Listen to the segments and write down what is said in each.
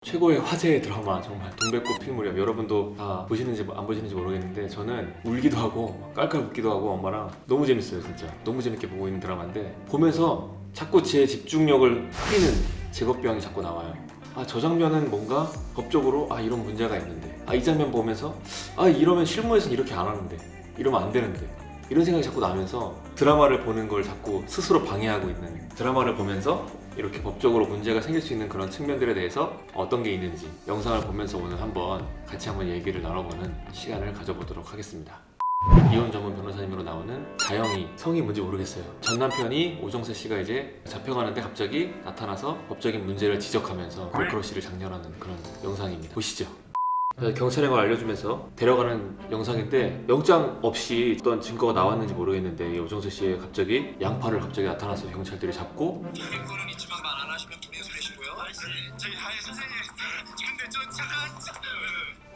최고의 화제의 드라마 정말 동백꽃 필 무렵. 여러분도 다 보시는지 안 보시는지 모르겠는데 저는 울기도 하고 깔깔 웃기도 하고 엄마랑 너무 재밌어요. 진짜 너무 재밌게 보고 있는 드라마인데 보면서 자꾸 제 집중력을 흐리는 직업병이 자꾸 나와요. 아, 저 장면은 뭔가 법적으로 이런 문제가 있는데, 이 장면 보면서 이러면 실무에서는 이렇게 안 하는데, 이러면 안 되는데, 이런 생각이 자꾸 나면서 드라마를 보는 걸 자꾸 스스로 방해하고 있는, 드라마를 보면서 이렇게 법적으로 문제가 생길 수 있는 그런 측면들에 대해서 어떤 게 있는지 영상을 보면서 오늘 같이 한번 얘기를 나눠보는 시간을 가져보도록 하겠습니다. 이혼 전문 변호사님으로 나오는 자영이, 성이 뭔지 모르겠어요. 전 남편이 오정세 씨가 이제 잡혀가는데 갑자기 나타나서 법적인 문제를 지적하면서 골프로 씨를 장렬하는 그런 영상입니다. 보시죠. 경찰에 걸 알려주면서 데려가는 영상인데, 영장 없이 어떤 증거가 나왔는지 모르겠는데 이 오정세 씨의 갑자기 양팔을 나타나서 경찰들이 잡고, 거는 있지만 말 안 하시면 본인 손해시고요. 저희 하예 선생님, 근데 저 잠깐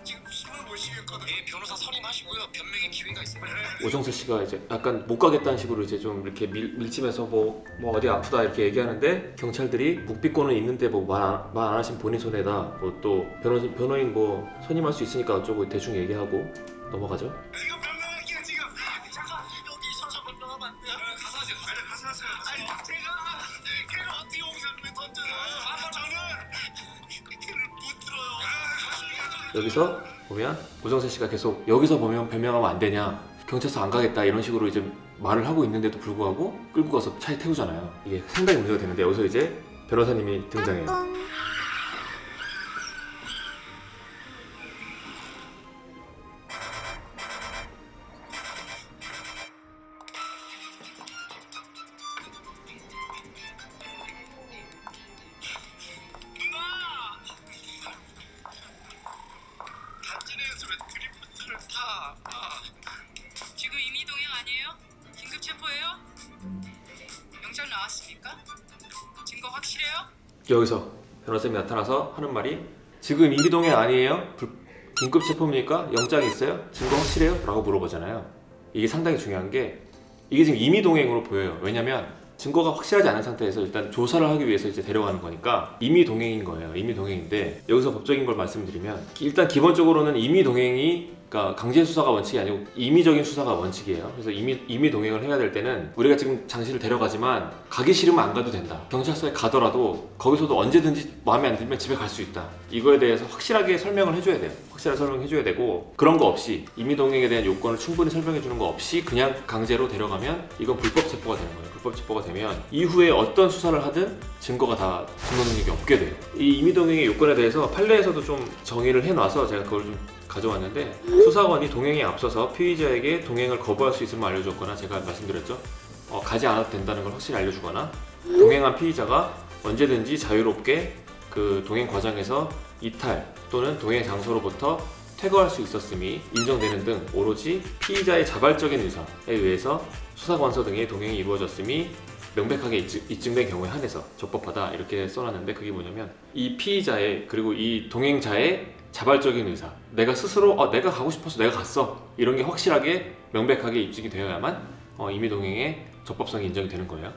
지금 숨을 못 쉬겠거든요. 예, 변호사 선임하시고요. 변명의 기회가 있습니다. 오정세 씨가 이제 약간 못 가겠다는 식으로 이제 좀 이렇게 밀치면서 뭐 어디 아프다 이렇게 얘기하는데, 경찰들이 묵비권은 있는데 뭐 말 안 하신 본인 손해다, 뭐 또 변호인 뭐 선임할 수 있으니까 어쩌고 대충 얘기하고 넘어가죠. 지금 변명할게요. 지금 잠깐 여기 서서 변명하면 안 돼요? 가서 하세요. 가서 하세요. 아니 걔가 어떻게 옹세를 던져요? 저는 걔를 못 들어요. 여기서 보면 오정세 씨가 계속 여기서 보면 변명하면 안 되냐, 경찰서 안 가겠다 이런 식으로 이제 말을 하고 있는데도 불구하고 끌고 가서 차에 태우잖아요. 이게 상당히 문제가 되는데, 여기서 이제 변호사님이 등장해요. 단지내에서 왜 드리프트를 타? 지금 이미 동행 아니에요? 긴급 체포예요? 영장 나왔습니까? 증거 확실해요? 여기서 변호사님이 나타나서 하는 말이, 지금 임의동행 아니에요? 긴급 체포입니까? 영장이 있어요? 증거 확실해요? 라고 물어보잖아요. 이게 상당히 중요한 게, 이게 지금 임의동행으로 보여요. 왜냐면 증거가 확실하지 않은 상태에서 일단 조사를 하기 위해서 이제 데려가는 거니까 임의동행인 거예요. 임의동행인데, 여기서 법적인 걸 말씀드리면, 일단 기본적으로는 임의동행이, 그러니까 강제수사가 원칙이 아니고 임의적인 수사가 원칙이에요. 그래서 임의동행을 해야 될 때는, 우리가 지금 장씨를 데려가지만 가기 싫으면 안 가도 된다, 경찰서에 가더라도 거기서도 언제든지 마음에 안 들면 집에 갈 수 있다, 이거에 대해서 확실하게 설명을 해줘야 돼요. 확실하게 설명해줘야 되고, 그런 거 없이, 임의동행에 대한 요건을 충분히 설명해주는 거 없이 그냥 강제로 데려가면 이건 불법 체포가 되는 거예요. 불법 체포가 되면 이후에 어떤 수사를 하든 증거 능력이 없게 돼요. 이 임의동행의 요건에 대해서 판례에서도 좀 정의를 해놔서 제가 그걸 좀 가져왔는데, 수사관이 동행에 앞서서 피의자에게 동행을 거부할 수 있음을 알려줬거나, 제가 말씀드렸죠, 가지 않아도 된다는 걸 확실히 알려주거나, 동행한 피의자가 언제든지 자유롭게 그 동행 과정에서 이탈 또는 동행 장소로부터 퇴거할 수 있었음이 인정되는 등, 오로지 피의자의 자발적인 의사에 의해서 수사관서 등의 동행이 이루어졌음이 명백하게 입증된 경우에 한해서 적법하다, 이렇게 써놨는데, 그게 뭐냐면 이 피의자의, 그리고 이 동행자의 자발적인 의사, 내가 스스로 내가 가고 싶어서 내가 갔어, 이런 게 확실하게 명백하게 입증이 되어야만 임의동행의 적법성이 인정이 되는 거예요.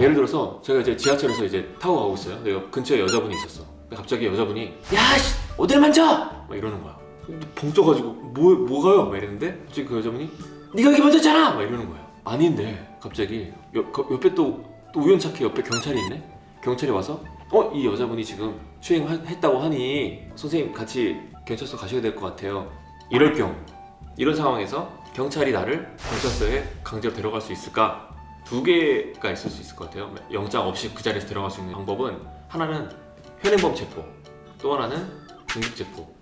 예를 들어서 제가 이제 지하철에서 이제 타고 가고 있어요. 근데 근처에 여자분이 있었어. 근데 갑자기 여자분이 야씨 어딜 만져! 막 이러는 거야. 봉 떠가지고 뭐가요? 막 이랬는데, 갑자기 그 여자분이 네가 여기 만졌잖아! 막 이러는 거야. 아닌데 갑자기 옆에 또 우연찮게 옆에 경찰이 있네? 경찰이 와서 이 여자분이 지금 추행했다고 하니 선생님 같이 경찰서 가셔야 될 것 같아요. 이럴 경우, 이런 상황에서 경찰이 나를 경찰서에 강제로 데려갈 수 있을까? 두 개가 있을 수 있을 것 같아요. 영장 없이 그 자리에서 데려갈 수 있는 방법은, 하나는 현행범 체포, 또 하나는 긴급 체포.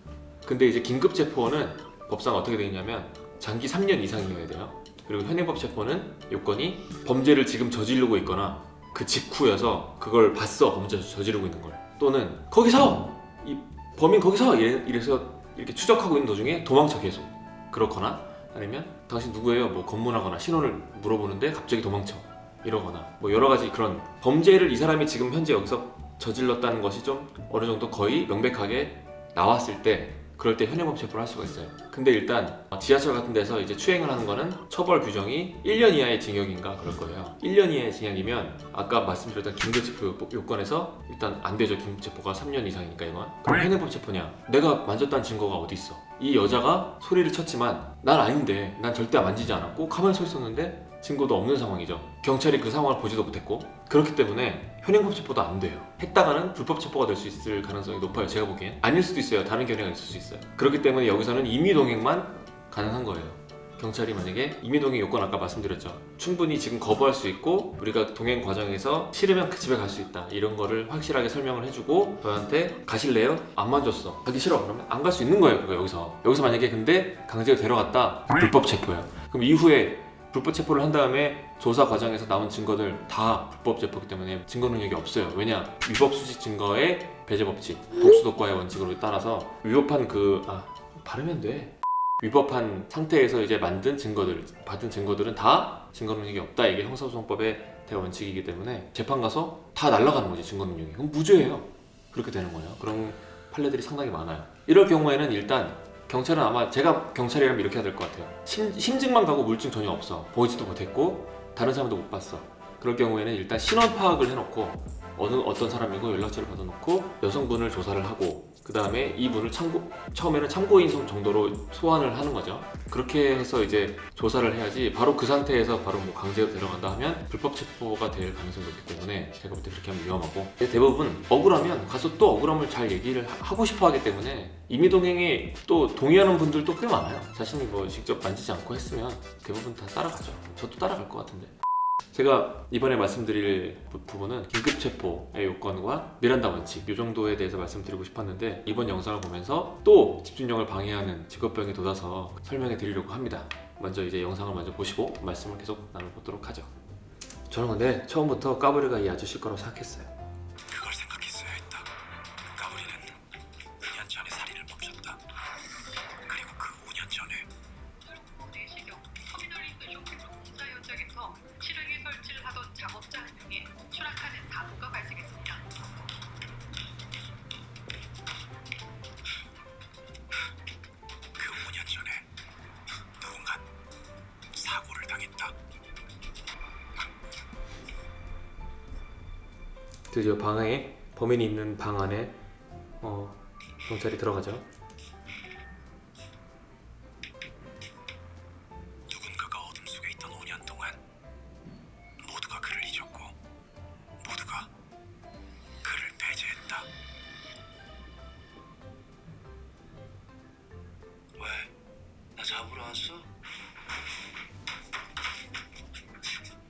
근데 이제 긴급 체포는 법상 어떻게 되어 있냐면 장기 3년 이상이어야 돼요. 그리고 현행범 체포는 요건이 범죄를 지금 저지르고 있거나 그 직후여서 그걸 봤어, 범죄 저지르고 있는 걸, 또는 거기서 이 범인 거기서 이래서 이렇게 추적하고 있는 도중에 도망쳐 계속, 그렇거나, 아니면 당신 누구예요? 뭐 검문하거나 신원을 물어보는데 갑자기 도망쳐, 이러거나, 뭐 여러 가지 그런 범죄를 이 사람이 지금 현재 여기서 저질렀다는 것이 좀 어느 정도 거의 명백하게 나왔을 때, 그럴 때 현행범 체포를 할 수가 있어요. 근데 일단 지하철 같은 데서 이제 추행을 하는 거는 처벌 규정이 1년 이하의 징역인가 그럴 거예요. 1년 이하의 징역이면 아까 말씀드렸던 긴급체포 요건에서 일단 안 되죠. 긴급체포가 3년 이상이니까 이건. 그럼 현행범 체포냐? 내가 만졌다는 증거가 어디 있어? 이 여자가 소리를 쳤지만 난 아닌데, 난 절대 만지지 않았고 가만히 서 있었는데 증거도 없는 상황이죠. 경찰이 그 상황을 보지도 못했고. 그렇기 때문에 현행범 체포도 안 돼요. 했다가는 불법 체포가 될 수 있을 가능성이 높아요. 제가 보기엔. 아닐 수도 있어요. 다른 견해가 있을 수 있어요. 그렇기 때문에 여기서는 임의동행만 가능한 거예요. 경찰이 만약에 임의동행 요건 아까 말씀드렸죠. 충분히 지금 거부할 수 있고 우리가 동행 과정에서 싫으면 그 집에 갈 수 있다. 이런 거를 확실하게 설명을 해주고 저한테 가실래요? 안 만졌어. 가기 싫어. 그러면 안 갈 수 있는 거예요. 그거 여기서 만약에 근데 강제로 데려갔다. 불법 체포예요. 그럼 이후에 불법 체포를 한 다음에 조사 과정에서 나온 증거들 다 불법 체포이기 때문에 증거 능력이 없어요. 왜냐? 위법 수집 증거의 배제 법칙, 독수독과의 원칙으로 따라서 위법한 발음면 돼. 위법한 상태에서 이제 만든 증거들, 받은 증거들은 다 증거 능력이 없다. 이게 형사소송법의 대원칙이기 때문에 재판 가서 다 날아가는 거지, 증거 능력이. 그럼 무죄예요. 그렇게 되는 거예요. 그런 판례들이 상당히 많아요. 이럴 경우에는 일단 경찰은 아마 제가 경찰이라면 이렇게 해야 될 것 같아요. 심증만 가고 물증 전혀 없어. 보이지도 못했고 다른 사람도 못 봤어. 그럴 경우에는 일단 신원 파악을 해놓고 어떤 사람이고 연락처를 받아놓고 여성분을 조사를 하고 그 다음에 이분을 처음에는 참고인 정도로 소환을 하는 거죠. 그렇게 해서 이제 조사를 해야지 바로 그 상태에서 바로 뭐 강제로 데려간다 하면 불법 체포가 될 가능성이 높기 때문에 제가 볼 때 그렇게 하면 위험하고, 대부분 억울하면 가서 또 억울함을 잘 얘기를 하고 싶어 하기 때문에 임의동행에 또 동의하는 분들도 꽤 많아요. 자신이 뭐 직접 만지지 않고 했으면 대부분 다 따라가죠. 저도 따라갈 것 같은데. 제가 이번에 말씀드릴 부분은 긴급체포의 요건과 미란다 원칙 이 정도에 대해서 말씀드리고 싶었는데 이번 영상을 보면서 또 집중력을 방해하는 직업병에 돋아서 설명해 드리려고 합니다. 먼저 이제 영상을 먼저 보시고 말씀을 계속 나눠보도록 하죠. 저는 근데 처음부터 까불이가 이 아저씨 거라고 생각했어요. 그걸 생각했어야 했다. 까불이는 5년 전에 살인을 멈췄다. 그리고 그 5년 전에 내시경 터미널리스 쇼핑몰 공사 현장에서 실외기 설치를 하던 작업자 한 명이 추락하는 사고가 발생했습니다. 그 5년 전에 누군가 사고를 당했다. 드디어 방에 범인이 있는 방 안에 경찰이 들어가죠. 누군가가 어둠 속에 있던 5년 동안 모두가 그를 잊었고 모두가 그를 배제했다. 왜? 나 잡으러 왔어?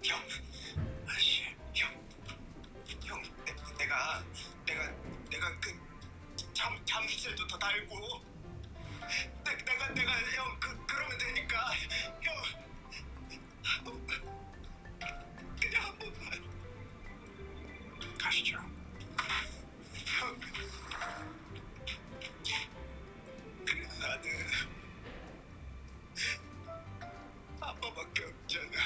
형, 아저씨, 형, 내가 그 잠실도 더 달고 내가 형 그러면 되니까 형 그냥 한 번만 가시죠. 형, 그래 나는 아빠밖에 없잖아.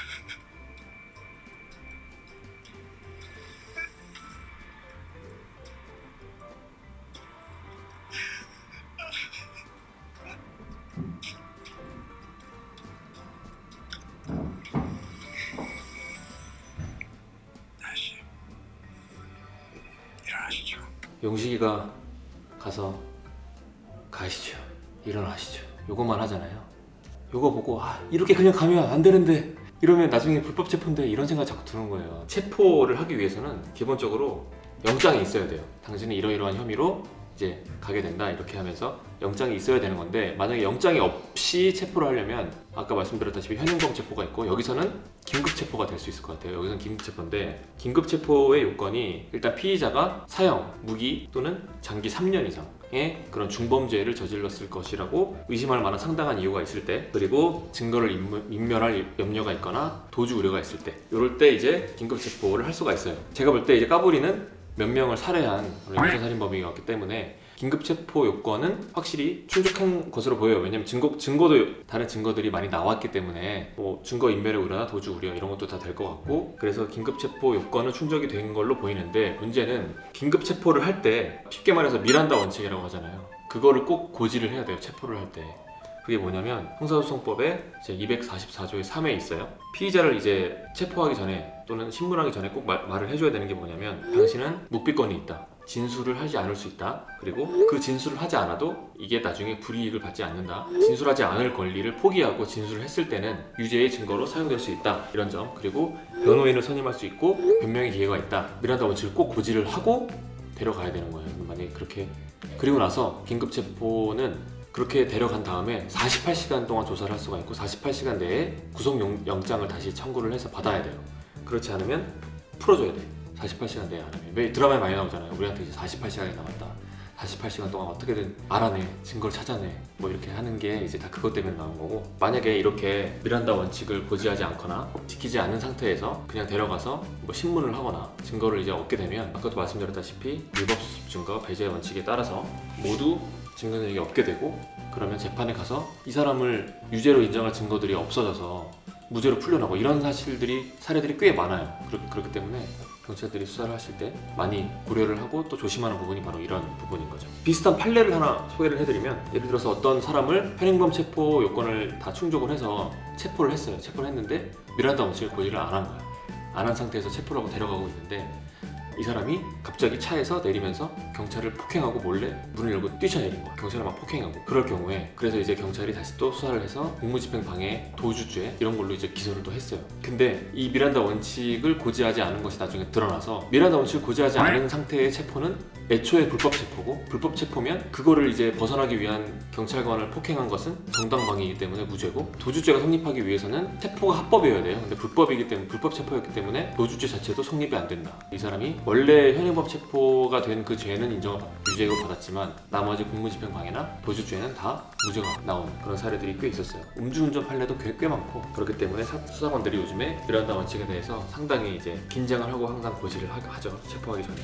아저씨, 일어나시죠. 용식이가 가서 가시죠. 일어나시죠. 요것만 하잖아요. 요거 보고 이렇게 그냥 가면 안 되는데 이러면 나중에 불법 체포인데 이런 생각 자꾸 드는 거예요. 체포를 하기 위해서는 기본적으로 영장이 있어야 돼요. 당신이 이러이러한 혐의로 이제 가게 된다 이렇게 하면서 영장이 있어야 되는 건데 만약에 영장이 없이 체포를 하려면 아까 말씀드렸다시피 현행범 체포가 있고 여기서는 긴급 체포가 될 수 있을 것 같아요. 여기서는 긴급 체포인데 긴급 체포의 요건이 일단 피의자가 사형, 무기 또는 장기 3년 이상의 그런 중범죄를 저질렀을 것이라고 의심할 만한 상당한 이유가 있을 때, 그리고 증거를 인멸할 염려가 있거나 도주 우려가 있을 때, 이럴 때 이제 긴급 체포를 할 수가 있어요. 제가 볼 때 이제 까불이는 몇 명을 살해한 형사살인범이었기 때문에 긴급체포 요건은 확실히 충족한 것으로 보여요. 왜냐면 증거도 다른 증거들이 많이 나왔기 때문에 뭐 증거 인멸의 우려나 도주 우려 이런 것도 다 될 것 같고, 그래서 긴급체포 요건은 충족이 된 걸로 보이는데 문제는 긴급체포를 할 때 쉽게 말해서 미란다 원칙이라고 하잖아요. 그거를 꼭 고지를 해야 돼요. 체포를 할 때. 그게 뭐냐면 형사소송법에 제 244조의 3에 있어요. 피의자를 이제 체포하기 전에 또는 신문하기 전에 꼭 말을 해줘야 되는 게 뭐냐면 당신은 묵비권이 있다. 진술을 하지 않을 수 있다. 그리고 그 진술을 하지 않아도 이게 나중에 불이익을 받지 않는다. 진술하지 않을 권리를 포기하고 진술을 했을 때는 유죄의 증거로 사용될 수 있다. 이런 점. 그리고 변호인을 선임할 수 있고 변명의 기회가 있다. 미란다 원칙을 꼭 고지를 하고 데려가야 되는 거예요. 만약에 그렇게 그리고 나서 긴급체포는 그렇게 데려간 다음에 48시간 동안 조사를 할 수가 있고 48시간 내에 구속영장을 다시 청구를 해서 받아야 돼요. 그렇지 않으면 풀어줘야 돼. 48시간 내에 안 하면. 왜 드라마에 많이 나오잖아요. 우리한테 이제 48시간이 남았다. 48시간 동안 어떻게든 알아내, 증거를 찾아내, 뭐 이렇게 하는 게 이제 다 그것 때문에 나온 거고, 만약에 이렇게 미란다 원칙을 고지하지 않거나 지키지 않은 상태에서 그냥 데려가서 뭐 신문을 하거나 증거를 이제 얻게 되면 아까도 말씀드렸다시피 불법수집 증거 배제 원칙에 따라서 모두 증거 능력이 없게 되고, 그러면 재판에 가서 이 사람을 유죄로 인정할 증거들이 없어져서 무죄로 풀려나고 이런 사례들이 꽤 많아요. 그렇기 때문에 경찰들이 수사를 하실 때 많이 고려를 하고 또 조심하는 부분이 바로 이런 부분인 거죠. 비슷한 판례를 하나 소개를 해드리면, 예를 들어서 어떤 사람을 현행범 체포 요건을 다 충족을 해서 체포를 했어요. 체포를 했는데 미란다 원칙을 고지를 안 한 거야. 안 한 상태에서 체포를 하고 데려가고 있는데 이 사람이 갑자기 차에서 내리면서 경찰을 폭행하고 몰래 문을 열고 뛰쳐내린 거야. 경찰을 막 폭행하고. 그럴 경우에 그래서 이제 경찰이 다시 또 수사를 해서 공무집행 방해, 도주죄 이런 걸로 이제 기소를 또 했어요. 근데 이 미란다 원칙을 고지하지 않은 것이 나중에 드러나서 미란다 원칙을 고지하지 않은 상태의 체포는 애초에 불법 체포고, 불법 체포면 그거를 이제 벗어나기 위한 경찰관을 폭행한 것은 정당방위이기 때문에 무죄고, 도주죄가 성립하기 위해서는 체포가 합법이어야 돼요. 근데 불법이기 때문에, 불법 체포였기 때문에 도주죄 자체도 성립이 안 된다. 이 사람이 원래 현행범 체포가 된 그 죄는 유죄를 받았지만 나머지 공무집행 방해나 도주죄는 다 무죄가 나오는 그런 사례들이 꽤 있었어요. 음주운전 판례도 꽤 많고, 그렇기 때문에 수사관들이 요즘에 미란다 원칙에 대해서 상당히 이제 긴장을 하고 항상 고지를 하죠. 체포하기 전에.